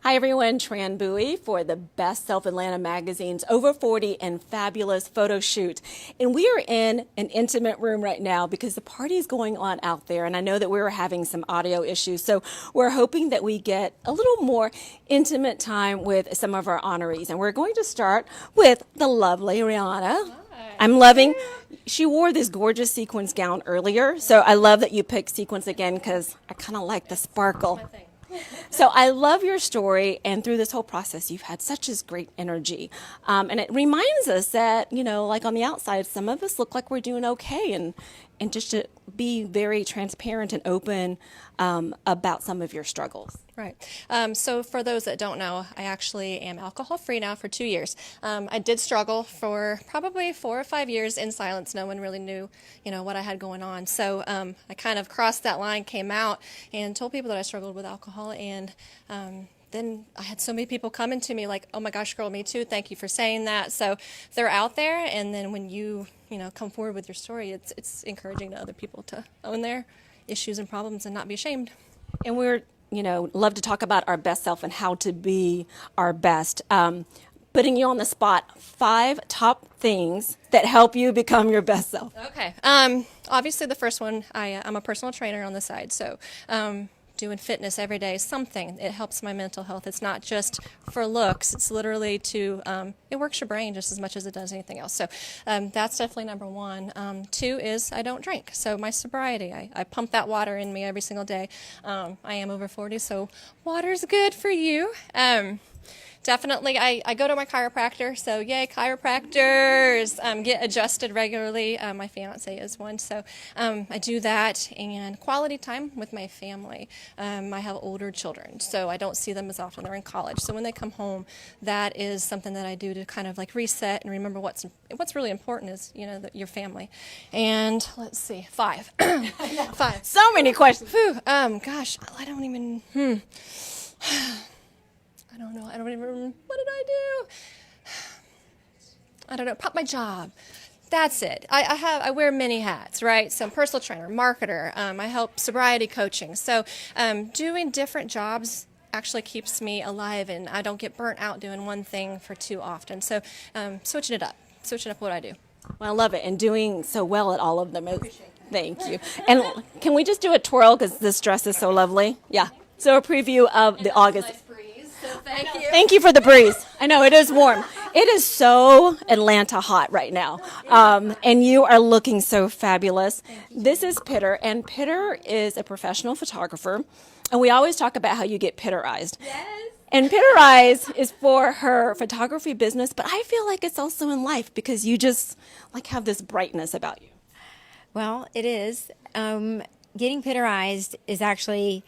Hi everyone, Tran Bowie for the Best Self Atlanta Magazine's Over 40 and Fabulous photo shoot. And we are in an intimate room right now because the party is going on out there. And I know that we were having some audio issues. So we're hoping that we get a little more intimate time with some of our honorees. And we're going to start with the lovely Rihanna. I'm loving, she wore this gorgeous sequins gown earlier. So I love that you picked sequins again because I kind of like the sparkle. So I love your story, and through this whole process, you've had such as great energy. And it reminds us that, like on the outside, some of us look like we're doing okay, and just to be very transparent and open about some of your struggles. Right. So for those that don't know, I actually am alcohol free now for 2 years. I did struggle for probably 4 or 5 years in silence. No one really knew, what I had going on. So I kind of crossed that line, came out, and told people that I struggled with alcohol. And then I had so many people coming to me like, "Oh my gosh, girl, me too. Thank you for saying that." So they're out there, and then when you come forward with your story, it's encouraging to other people to own their issues and problems and not be ashamed. And we're love to talk about our best self and how to be our best. Putting you on the spot, 5 top things that help you become your best self. Okay. Obviously, the first one, I'm a personal trainer on the side, so doing fitness every day is something. It helps my mental health. It's not just for looks. It's literally it works your brain just as much as it does anything else. So that's definitely number 1. 2 is I don't drink. So my sobriety, I pump that water in me every single day. I am over 40, so water's good for you. Definitely, I go to my chiropractor, so yay, chiropractors, get adjusted regularly. My fiance is one, so I do that, and quality time with my family. I have older children, so I don't see them as often. They're in college, so when they come home, that is something that I do to kind of like reset and remember what's really important is, your family. And let's see, 5. 5. So many questions. Whew, gosh, I don't even, I don't know. I don't even. What did I do? I don't know. My job. That's it. I wear many hats, right? So I'm personal trainer, marketer. I help sobriety coaching. So doing different jobs actually keeps me alive, and I don't get burnt out doing one thing for too often. So switching up what I do. Well, I love it, and doing so well at all of them. Thank you. And can we just do a twirl because this dress is so lovely? Yeah. So a preview of the August. Nice breeze, so thank you. Thank you for the breeze. I know it is warm. It is so Atlanta hot right now. And you are looking so fabulous. This is Pitter, and Pitter is a professional photographer. And we always talk about how you get Pitterized. Yes. And Pitterize is for her photography business, but I feel like it's also in life because you just have this brightness about you. Well, it is. Getting Pitterized is actually,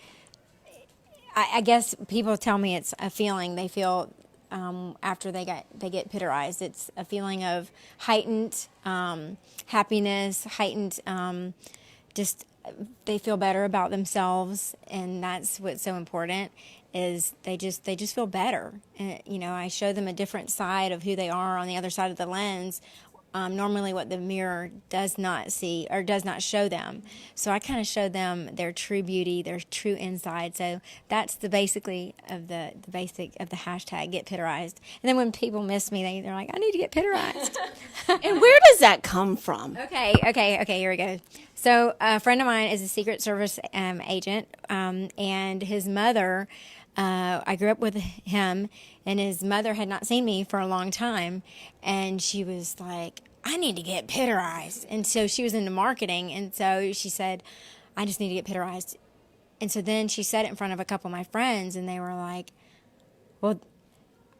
I guess people tell me it's a feeling they feel after they get Pitterized. It's a feeling of heightened happiness, heightened just they feel better about themselves, and that's what's so important. Is they just feel better. And, I show them a different side of who they are on the other side of the lens. Normally what the mirror does not see or does not show them. So I kind of show them their true beauty, their true inside. So that's the basically of the basic of the hashtag get Pitterized. And then when people miss me, they're like, I need to get Pitterized. And where does that come from? Okay, here we go. So a friend of mine is a Secret Service agent, and his mother, I grew up with him, and his mother had not seen me for a long time, and she was like, I need to get Pitterized. And so she was into marketing, and so she said, I just need to get Pitterized. And so then she said it in front of a couple of my friends, and they were like, well,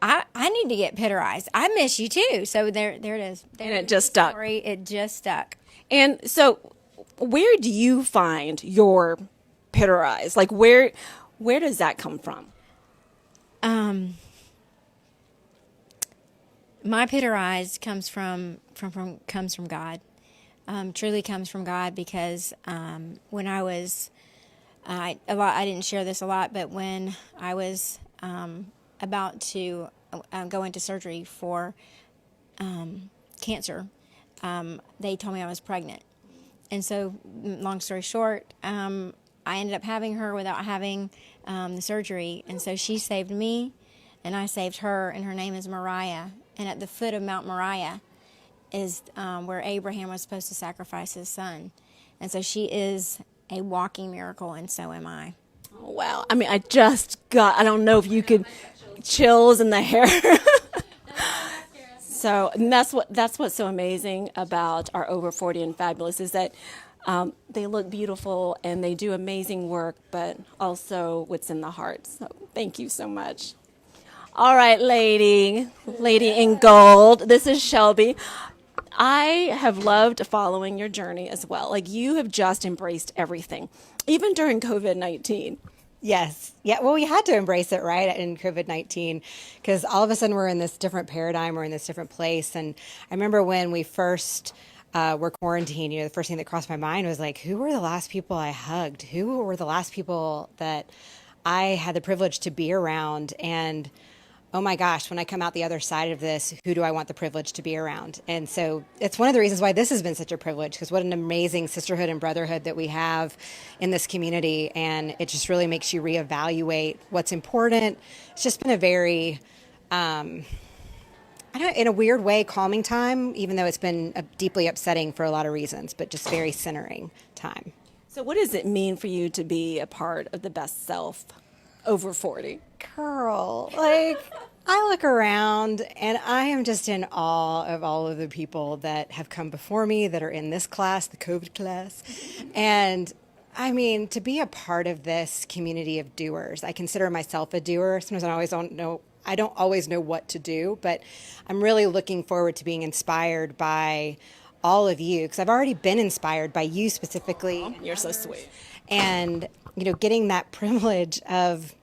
I need to get Pitterized. I miss you too. So there it is. And it just stuck. It just stuck. And so where do you find your Pitterize? Like where does that come from? My Pitterized comes from God. Truly comes from God because when I was I didn't share this a lot, but when I was about to go into surgery for cancer, they told me I was pregnant. And so, long story short, I ended up having her without having the surgery. And so she saved me, and I saved her, and her name is Moriah. And at the foot of Mount Moriah is where Abraham was supposed to sacrifice his son. And so she is a walking miracle, and so am I. Oh, wow. I mean, I don't know if you could, chills in the hair. So, and that's what's so amazing about our Over 40 and Fabulous is that they look beautiful and they do amazing work, but also what's in the heart. So thank you so much. All right, lady in gold. This is Shelby. I have loved following your journey as well. Like, you have just embraced everything, even during COVID-19. Yes. Yeah. Well, we had to embrace it, right, in COVID-19, because all of a sudden we're in this different paradigm, we're in this different place. And I remember when we first were quarantined, the first thing that crossed my mind was like, who were the last people I hugged? Who were the last people that I had the privilege to be around? And oh my gosh, when I come out the other side of this, who do I want the privilege to be around? And so it's one of the reasons why this has been such a privilege, because what an amazing sisterhood and brotherhood that we have in this community. And it just really makes you reevaluate what's important. It's just been a very, in a weird way, calming time, even though it's been deeply upsetting for a lot of reasons, but just very centering time. So what does it mean for you to be a part of the Best Self Over 40? Girl, I look around and I am just in awe of all of the people that have come before me that are in this class, the COVID class. And I mean, to be a part of this community of doers, I consider myself a doer. Sometimes I don't always know what to do, but I'm really looking forward to being inspired by all of you, because I've already been inspired by you specifically. You're so sweet. And, getting that privilege of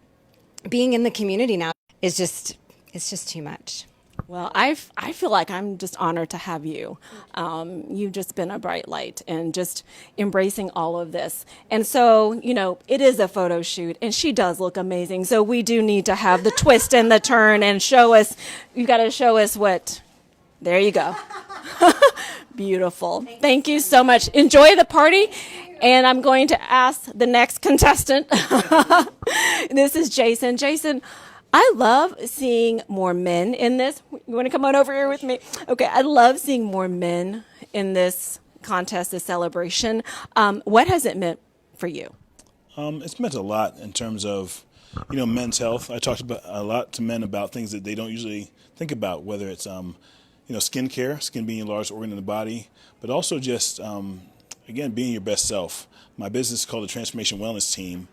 being in the community now is just, it's just too much. Well, I feel like I'm just honored to have you. You've just been a bright light and just embracing all of this. And so, it is a photo shoot and she does look amazing. So we do need to have the twist and the turn and you've got to show us there you go. Beautiful. Thank you so much. Enjoy the party. And I'm going to ask the next contestant. This is Jason. Jason, I love seeing more men in this. You want to come on over here with me? Okay, I love seeing more men in this contest, this celebration. What has it meant for you? It's meant a lot in terms of, men's health. I talked about a lot to men about things that they don't usually think about, whether it's, skincare, skin being a large organ in the body, but also just, again, being your best self. My business is called the Transformation Wellness Team,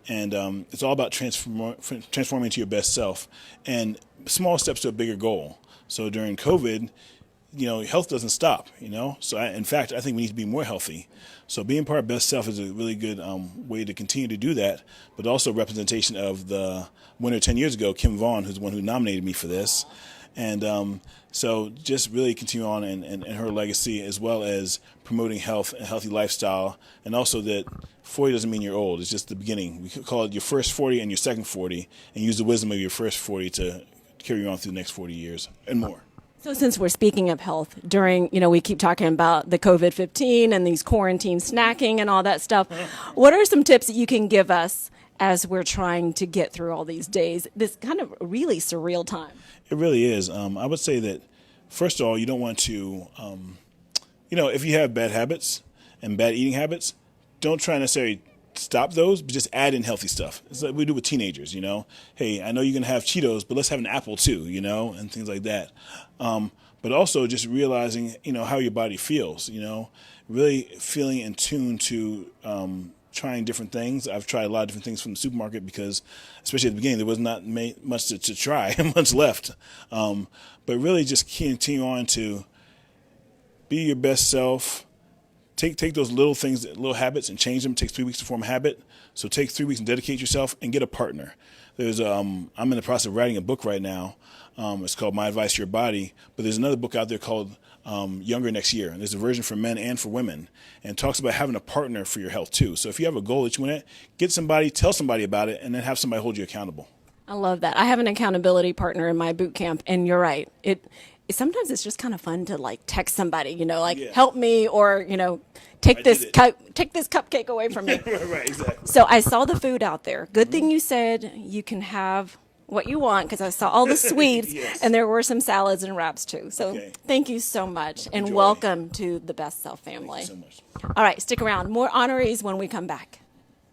and it's all about transforming into your best self and small steps to a bigger goal. So during COVID, health doesn't stop, So in fact, I think we need to be more healthy. So being part of best self is a really good way to continue to do that, but also representation of the winner 10 years ago, Kim Vaughn, who's the one who nominated me for this. And so just really continue on in her legacy, as well as promoting health and healthy lifestyle, and also that 40 doesn't mean you're old. It's just the beginning. We could call it your first 40 and your second 40, and use the wisdom of your first 40 to carry you on through the next 40 years and more. So since we're speaking of health, during, we keep talking about the COVID-15 and these quarantine snacking and all that stuff, what are some tips that you can give us as we're trying to get through all these days, this kind of really surreal time? It really is. I would say that, first of all, you don't want to, if you have bad habits and bad eating habits, don't try necessarily stop those, but just add in healthy stuff. It's like we do with teenagers, Hey, I know you're going to have Cheetos, but let's have an apple too, and things like that. But also just realizing, how your body feels, really feeling in tune to trying different things. I've tried a lot of different things from the supermarket because, especially at the beginning, there was not much to try, much left. But really just continue on to be your best self. Take those little things, little habits, and change them. It takes 3 weeks to form a habit. So take 3 weeks and dedicate yourself and get a partner. I'm in the process of writing a book right now. It's called My Advice to Your Body. But there's another book out there called Younger Next Year. And there's a version for men and for women. And it talks about having a partner for your health too. So if you have a goal that you want to get somebody, tell somebody about it, and then have somebody hold you accountable. I love that. I have an accountability partner in my boot camp, and you're right. sometimes it's just kind of fun to like text somebody, like Yeah. help me, or take I this did it. take this cupcake away from me. Right, exactly. So I saw the food out there. Good thing you said you can have what you want, because I saw all the sweets Yes. and there were some salads and wraps too. So Okay. thank you so much, and Enjoy. welcome to the Best Self family. So much. All right, stick around. More honorees when we come back.